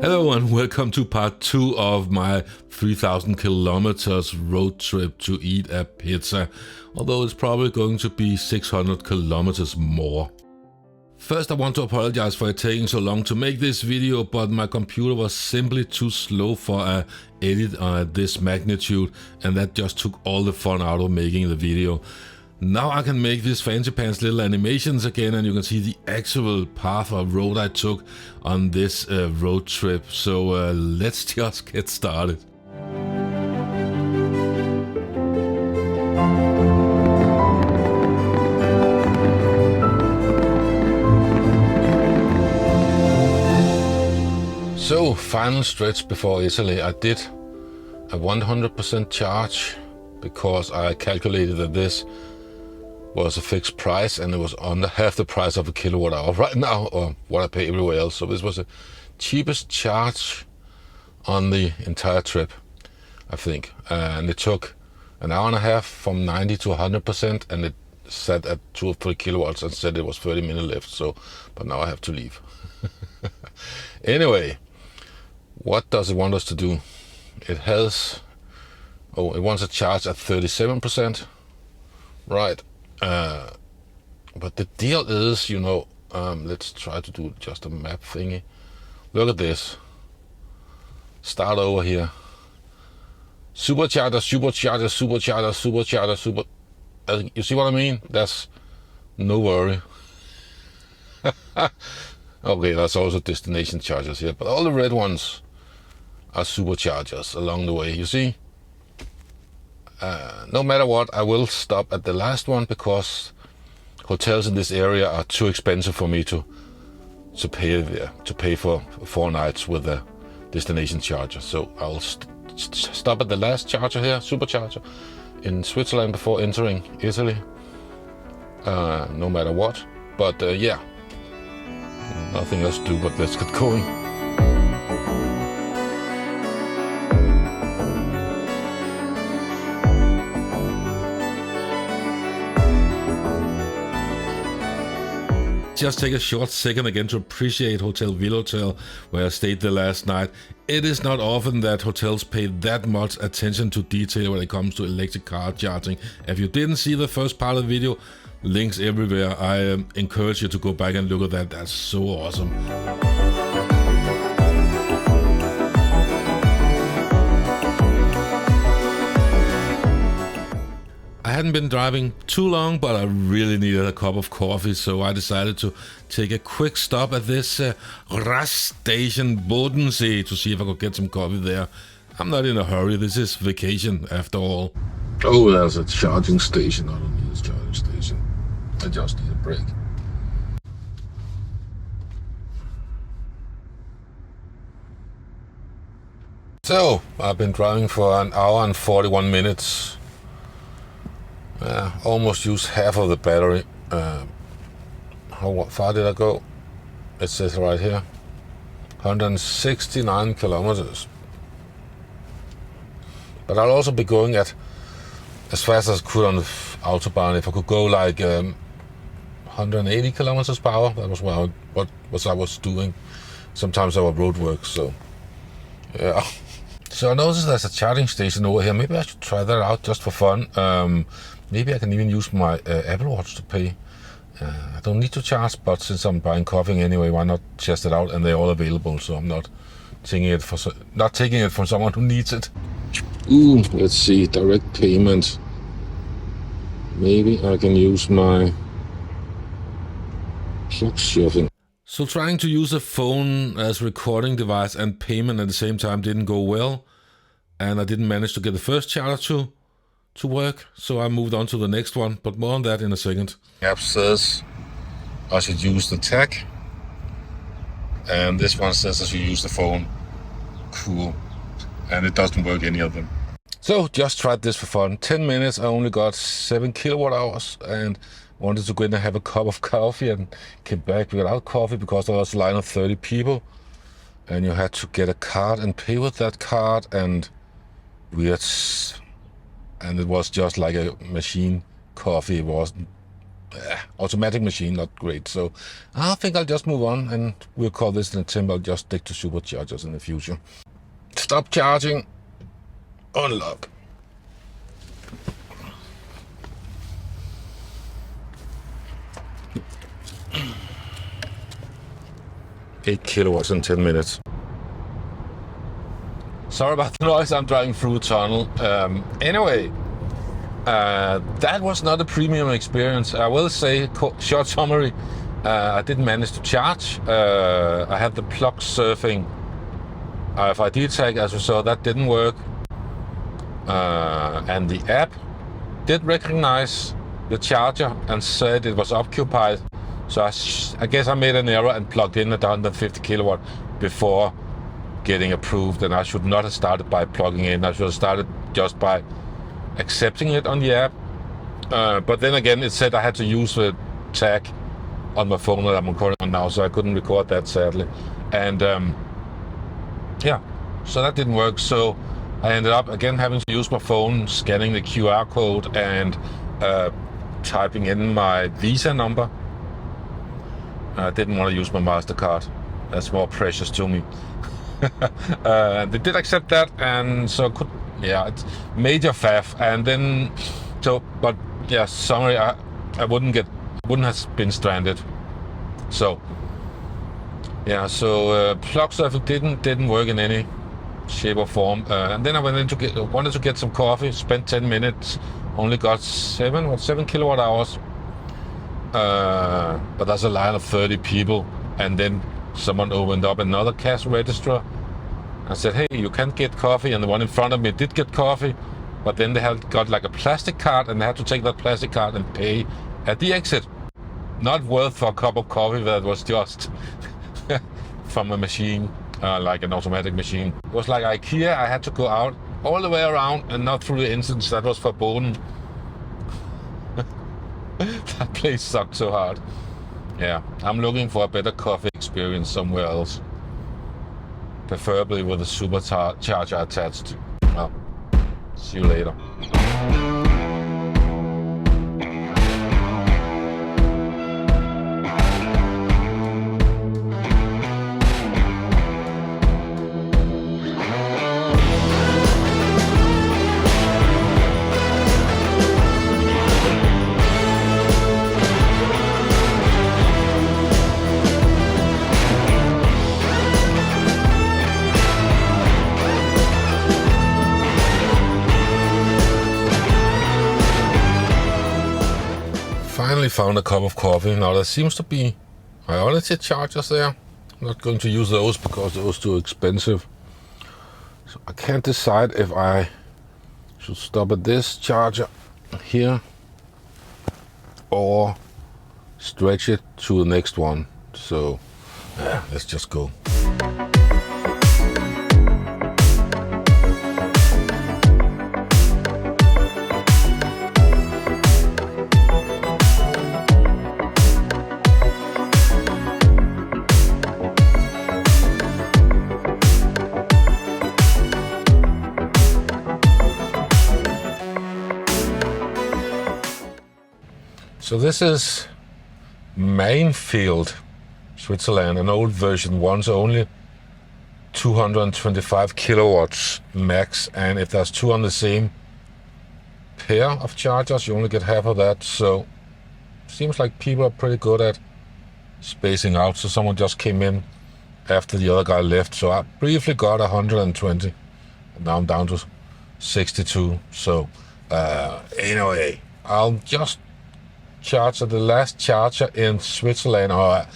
Hello and welcome to part 2 of my 3000 kilometers road trip to eat a pizza, although it's probably going to be 600 kilometers more. First, I want to apologize for it taking so long to make this video, but my computer was simply too slow for an edit at this magnitude, and that just took all the fun out of making the video. Now I can make these fancy pants little animations again, and you can see the actual path or road I took on this road trip. So let's just get started. So, final stretch before Italy. I did a 100% charge because I calculated that this was a fixed price and it was under half the price of a kilowatt hour right now, or what I pay everywhere else. So this was the cheapest charge on the entire trip, I think. And it took an hour and a half from 90 to 100%, and it sat at 2 or 3 kilowatts and said it was 30 minutes left. So, but now I have to leave. Anyway, what does it want us to do? It wants a charge at 37%, right? But the deal is, let's try to do just a map thingy. Look at this. Start over here. Supercharger, supercharger, supercharger, supercharger, super. You see what I mean? That's no worry. Okay, that's also destination chargers here, but all the red ones are superchargers along the way. You see? No matter what, I will stop at the last one because hotels in this area are too expensive for me to pay for 4 nights with a destination charger. So I'll stop at the last charger here, supercharger, in Switzerland before entering Italy. No matter what, but yeah, nothing else to do but let's get going. Just take a short second again to appreciate Hotel Vilotel, where I stayed the last night. It is not often that hotels pay that much attention to detail when it comes to electric car charging. If you didn't see the first part of the video, links everywhere. I encourage you to go back and look at that. That's so awesome. I hadn't been driving too long, but I really needed a cup of coffee, so I decided to take a quick stop at this Rast station, Bodensee, to see if I could get some coffee there. I'm not in a hurry, this is vacation after all. Oh, there's a charging station. I don't need a charging station. I just need a break. So, I've been driving for an hour and 41 minutes. Almost used half of the battery. How far did I go? It says right here, 169 kilometers. But I'll also be going at as fast as I could on the autobahn. If I could go like 180 kilometers per hour, that was what I was doing. Sometimes I was road work, so yeah. So I noticed there's a charging station over here. Maybe I should try that out just for fun. Maybe I can even use my Apple Watch to pay. I don't need to charge, but since I'm buying coffee anyway, why not test it out? And they're all available, so I'm not taking it from someone who needs it. Ooh, let's see, direct payment. Maybe I can use my clock surfing. So trying to use a phone as recording device and payment at the same time didn't go well, and I didn't manage to get the first charger to work, so I moved on to the next one, but more on that in a second. App says I should use the tag, and this one says I should use the phone. Cool. And it doesn't work, any of them. So just tried this for fun. 10 minutes, I only got 7 kilowatt hours and wanted to go in and have a cup of coffee, and came back without coffee because there was a line of 30 people and you had to get a card and pay with that card, and it was just like a machine coffee. It wasn't automatic machine, not great. So I think I'll just move on, and we'll call this an attempt. I'll just stick to superchargers in the future. Stop charging. Unlock. 8 kilowatts in 10 minutes. Sorry about the noise, I'm driving through a tunnel. Anyway, that was not a premium experience. I will say, short summary, I didn't manage to charge. I had the plug surfing RFID tag, as you saw, that didn't work. And the app did recognize the charger and said it was occupied. So I guess I made an error and plugged in at 150 kilowatt before getting approved, and I should not have started by plugging in. I should have started just by accepting it on the app. But then again, it said I had to use the tag on my phone that I'm recording on now, so I couldn't record that, sadly. And yeah, so that didn't work. So I ended up again having to use my phone, scanning the QR code and typing in my Visa number. I didn't want to use my MasterCard. That's more precious to me. They did accept that, and so it's major faff. And then, but yeah, summary, I wouldn't have been stranded. So yeah, so plug surfing didn't work in any shape or form. And then I wanted to get some coffee. Spent 10 minutes. Only got 7 kilowatt hours. But there's a line of 30 people, and then someone opened up another cash register and said, hey, you can't get coffee. And the one in front of me did get coffee, but then they had got like a plastic card, and they had to take that plastic card and pay at the exit. Not worth for a cup of coffee that was just from a machine, like an automatic machine. It was like IKEA. I had to go out all the way around and not through the entrance. That was for Bodensee. That place sucked so hard. Yeah, I'm looking for a better coffee experience somewhere else. Preferably with a supercharger attached. Well, see you later. Finally found a cup of coffee. Now there seems to be Ionity Chargers there. I'm not going to use those because those are too expensive. So I can't decide if I should stop at this charger here or stretch it to the next one. So yeah, let's just go. So this is Maienfeld, Switzerland, an old version one, so only 225 kilowatts max. And if there's two on the same pair of chargers, you only get half of that. So seems like people are pretty good at spacing out. So someone just came in after the other guy left. So I briefly got 120. And now I'm down to 62. So anyway, I'll just charge at the last charger in Switzerland, or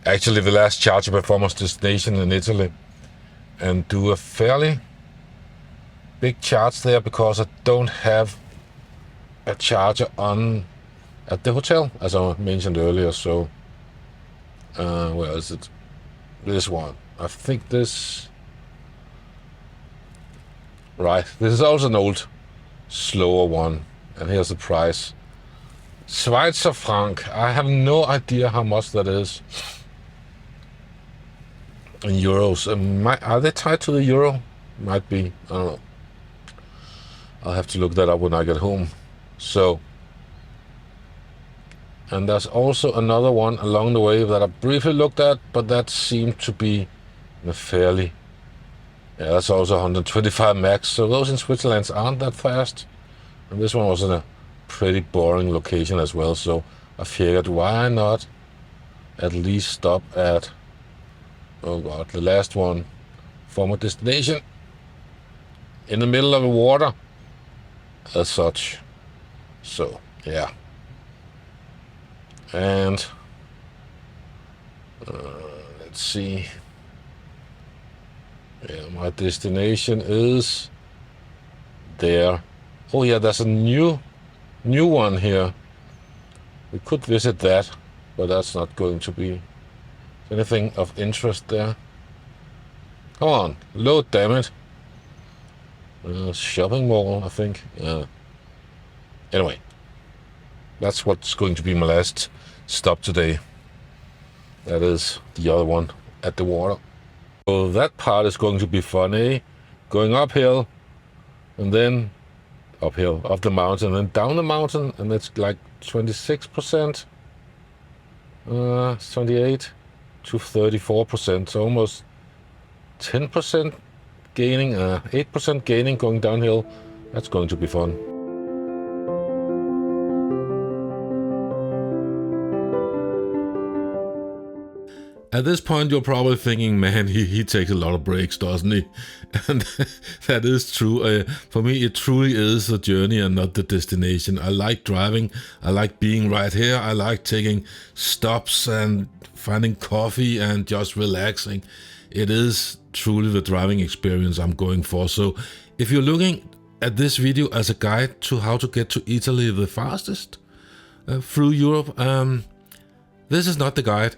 actually the last charger performance destination in Italy, and do a fairly big charge there because I don't have a charger on at the hotel, as I mentioned earlier. So where is it? This one. I think this. Right, this is also an old, slower one, and here's the price. Schweizer franc. I have no idea how much that is in euros. Are they tied to the euro? Might be. I don't know. I'll have to look that up when I get home. So And there's also another one along the way that I briefly looked at, but that seemed to be fairly... Yeah, that's also 125 max, so those in Switzerland aren't that fast. And this one was in a pretty boring location as well, so I figured why not at least stop at, oh god, the last one, former destination, in the middle of the water, as such. So, yeah. And let's see. Yeah, my destination is there. Oh yeah, there's a new one here. We could visit that, but that's not going to be anything of interest there. Come on, load, damn it. Shopping mall, I think. Yeah. Anyway, that's what's going to be my last stop today. That is the other one at the water. So that part is going to be fun, eh? Going uphill, and then uphill, up the mountain, and then down the mountain, and it's like 26%, 28 to 34%, so almost 10% gaining, 8% gaining going downhill. That's going to be fun. At this point, you're probably thinking, man, he takes a lot of breaks, doesn't he? And that is true. For me, it truly is the journey and not the destination. I like driving. I like being right here. I like taking stops and finding coffee and just relaxing. It is truly the driving experience I'm going for. So if you're looking at this video as a guide to how to get to Italy the fastest through Europe, this is not the guide.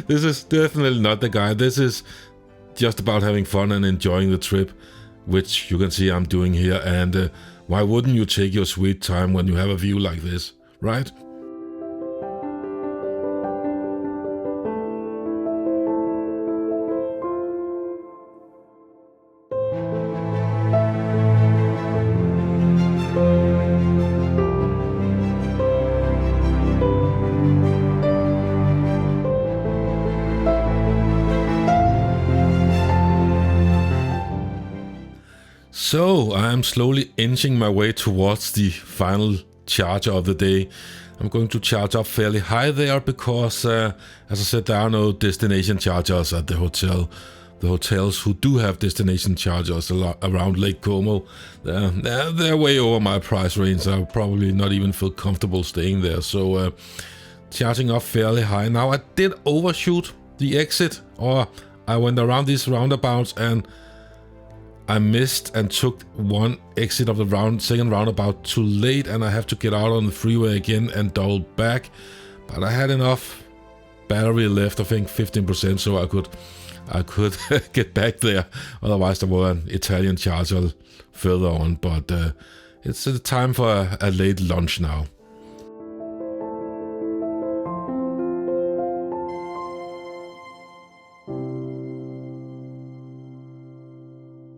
This is definitely not the guide. This is just about having fun and enjoying the trip, which you can see I'm doing here. And why wouldn't you take your sweet time when you have a view like this, right? So I'm slowly inching my way towards the final charger of the day. I'm going to charge up fairly high there because, as I said, there are no destination chargers at the hotel. The hotels who do have destination chargers around Lake Como, they're way over my price range. I'll probably not even feel comfortable staying there. So charging up fairly high. Now I did overshoot the exit, or I went around these roundabouts and I missed and took one exit of the second roundabout too late, and I have to get out on the freeway again and double back. But I had enough battery left, I think 15%, so I could get back there. Otherwise, there were an Italian charger further on. But it's time for a late lunch now.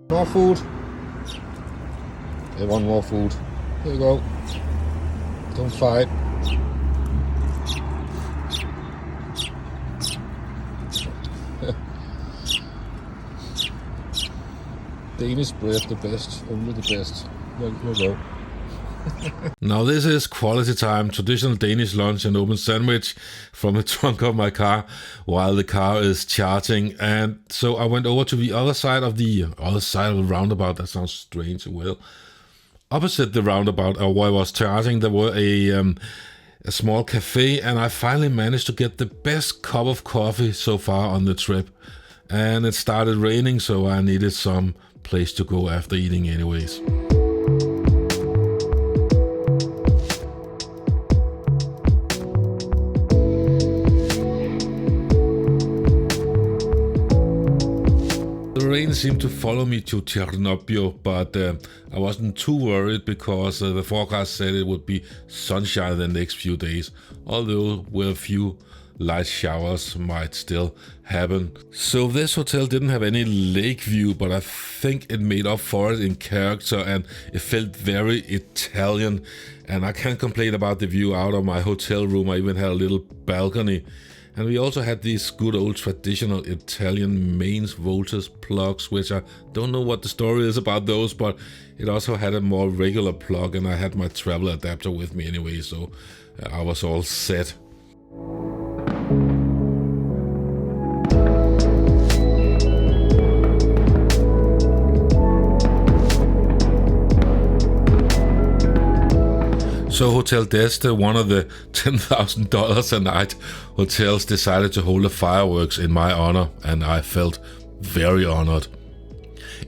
More food. They want more food. Here you go. Don't fight. Danish bread, the best. Only the best. Here you go. Now this is quality time, traditional Danish lunch and open sandwich from the trunk of my car while the car is charging. And so I went over to the other side of the roundabout. That sounds strange. Well, opposite the roundabout, or where I was charging, there were a small cafe, and I finally managed to get the best cup of coffee so far on the trip. And it started raining, so I needed some place to go after eating anyways. The rain seemed to follow me to Chernobyl, but I wasn't too worried because the forecast said it would be sunshine the next few days, although with a few light showers might still happen. So this hotel didn't have any lake view, but I think it made up for it in character, and it felt very Italian. And I can't complain about the view out of my hotel room. I even had a little balcony. And we also had these good old traditional Italian mains voltage plugs, which I don't know what the story is about those, but it also had a more regular plug, and I had my travel adapter with me anyway, so I was all set. So Hotel D'Este, one of the $10,000 a night hotels, decided to hold the fireworks in my honor, and I felt very honored.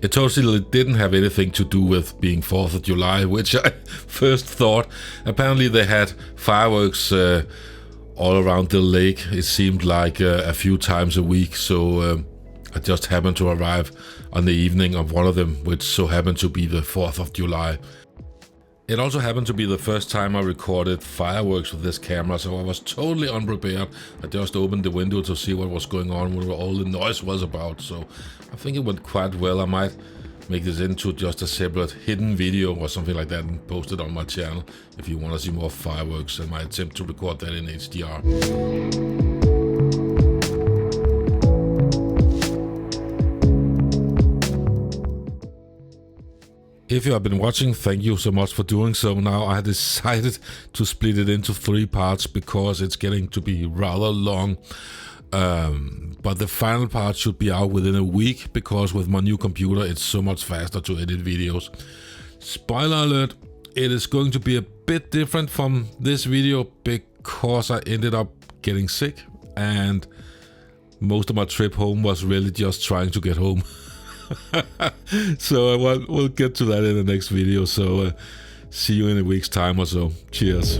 It totally didn't have anything to do with being 4th of July, which I first thought. Apparently they had fireworks all around the lake. It seemed like a few times a week, so I just happened to arrive on the evening of one of them, which so happened to be the 4th of July. It also happened to be the first time I recorded fireworks with this camera, so I was totally unprepared. I just opened the window to see what was going on, what all the noise was about, so I think it went quite well. I might make this into just a separate hidden video or something like that and post it on my channel if you want to see more fireworks and my attempt to record that in HDR. If you have been watching, thank you so much for doing so. Now I decided to split it into 3 parts because it's getting to be rather long. But the final part should be out within a week because with my new computer it's so much faster to edit videos. Spoiler alert, it is going to be a bit different from this video because I ended up getting sick and most of my trip home was really just trying to get home. So we'll get to that in the next video, so see you in a week's time or so. Cheers.